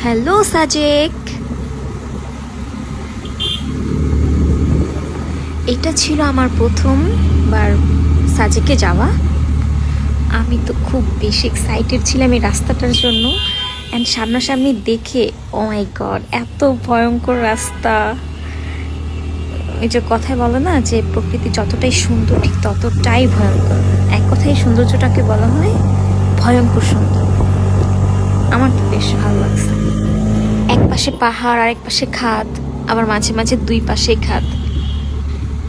Hello Sajek. এটা ছিল আমার প্রথমবার সাজেকে যাওয়া। আমি তো খুব বেশি এক্সাইটেড ছিলাম এই রাস্তাটার জন্য। অ্যান্ড সামনাসামনি দেখে ও মাই গড, এত ভয়ঙ্কর রাস্তা। এই যে কথায় বলে না যে প্রকৃতি যতটাই সুন্দর ঠিক ততটাই ভয়ঙ্কর। এক কথায় সৌন্দর্যটাকে বলা হয় ভয়ঙ্কর সুন্দর। আমার তো বেশ ভালো লাগছে। এক পাশে পাহাড় আর এক পাশে খাদ, আবার মাঝে মাঝে দুই পাশেই খাদ।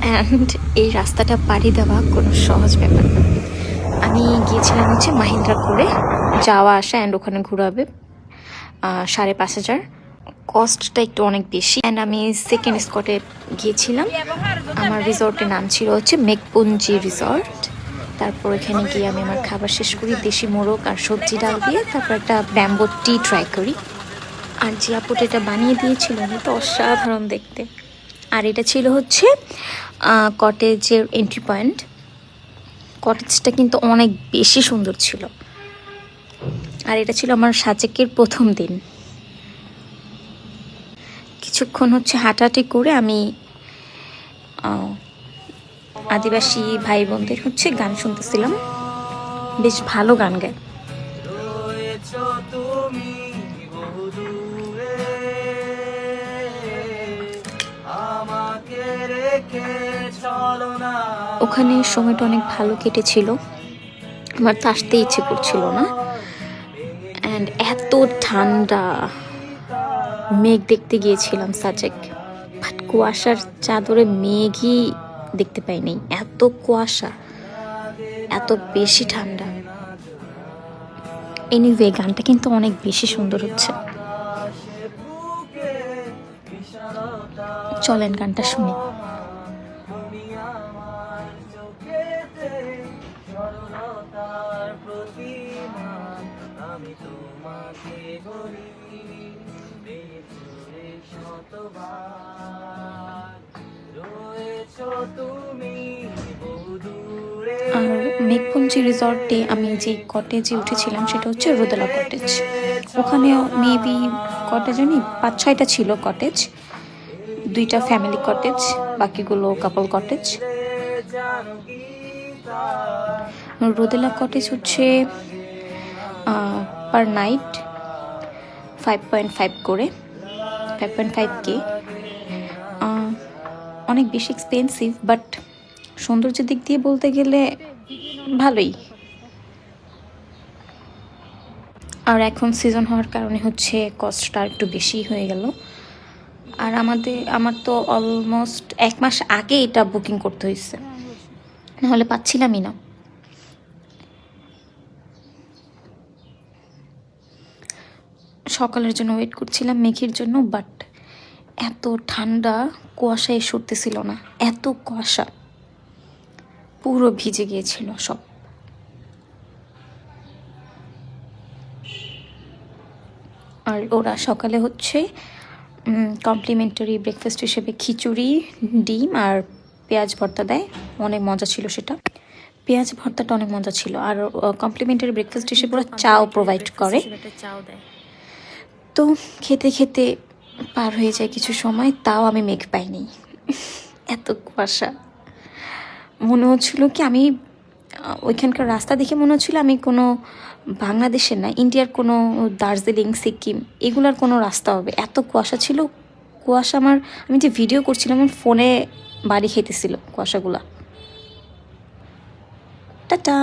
অ্যান্ড এই রাস্তাটা পাড়ি দেওয়া কোনো সহজ ব্যাপার না। আমি গিয়েছিলাম হচ্ছে মাহিন্দ্রা করে, যাওয়া আসা অ্যান্ড ওখানে ঘুরাবে 5,500। কস্টটা একটু অনেক বেশি। অ্যান্ড আমি সেকেন্ড স্পটে গিয়েছিলাম। আমার রিসর্টের নাম ছিল হচ্ছে মেঘপুঞ্জি রিসর্ট। তারপর এখানে গিয়ে আমি আমার খাবার শেষ করি দেশি মোরগ আর সবজি ডাল দিয়ে। তারপর একটা ব্যাম্বো টি ট্রাই করি। আর যে আপুটা এটা বানিয়ে দিয়েছিল এটা অসাধারণ দেখতে। আর এটা ছিল হচ্ছে কটেজের এন্ট্রি পয়েন্ট। কটেজটা কিন্তু অনেক বেশি সুন্দর ছিল। আর এটা ছিল আমার সাজেকের প্রথম দিন। কিছুক্ষণ হচ্ছে হাঁটাহাঁটি করে আমি আদিবাসী ভাই বোনদের হচ্ছে গান শুনতেছিলাম। বেশ ভালো গান গায়। ওখানে সময়টা অনেক ভালো কেটেছিল। আমার তো আসতে ইচ্ছে করছিল না। অ্যান্ড এত ঠান্ডা। মেঘ দেখতে গিয়েছিলাম সাজেক, বাট কুয়াশার চাদরে মেঘই দেখতে পাই নাই। এত কুয়াশা, এত বেশি ঠান্ডা। এনিওয়ে গানটা কিন্তু অনেক বেশি সুন্দর হচ্ছে। চলেন গানটা শুনি। আর মেঘপুঞ্জি রিসর্টে আমি যে কটেজে উঠেছিলাম সেটা হচ্ছে রোদেলা কটেজ। ওখানে মেবি কটেজে নেই 5-6টা ছিল কটেজ। 2টা ফ্যামিলি কটেজ, বাকিগুলো কাপল কটেজ। রোদেলা কটেজ হচ্ছে পার নাইট 5.5 করে, 5.5K। অনেক বেশি এক্সপেন্সিভ, বাট সৌন্দর্যের দিক দিয়ে বলতে গেলে ভালোই। আর এখন সিজন হওয়ার কারণে হচ্ছে কস্টটা একটু বেশি হয়ে গেল। আর আমার তো অলমোস্ট 1 মাস আগে এটা বুকিং করতে হয়েছে, নাহলে পাচ্ছিলামই না। সকালের জন্য ওয়েট করছিলাম মেঘের জন্য, বাট এত ঠান্ডা, কুয়াশায় সরতেছিল না। এত কুয়াশা, পুরো ভিজে গিয়েছিল সব। আর ওরা সকালে হচ্ছে কমপ্লিমেন্টারি ব্রেকফাস্ট হিসেবে খিচুড়ি, ডিম আর পেঁয়াজ ভর্তা দেয়। অনেক মজা ছিল সেটা। পেঁয়াজ ভর্তাটা অনেক মজা ছিল। আর কমপ্লিমেন্টারি ব্রেকফাস্ট হিসেবে ওরা চাও প্রোভাইড করে। তো খেতে খেতে পার হয়ে যায় কিছু সময়, তাও আমি মেঘ পাইনি। এত কুয়াশা। মনে হচ্ছিল কি আমি ওইখানকার রাস্তা দেখে মনে হচ্ছিল আমি কোনো বাংলাদেশের না, ইন্ডিয়ার কোনো দার্জিলিং, সিকিম এগুলার কোনো রাস্তা হবে। এত কুয়াশা ছিল। কুয়াশা আমি যে ভিডিও করছিলাম আমার ফোনে বাড়ি খেতেছিল কুয়াশাগুলা। টাটা।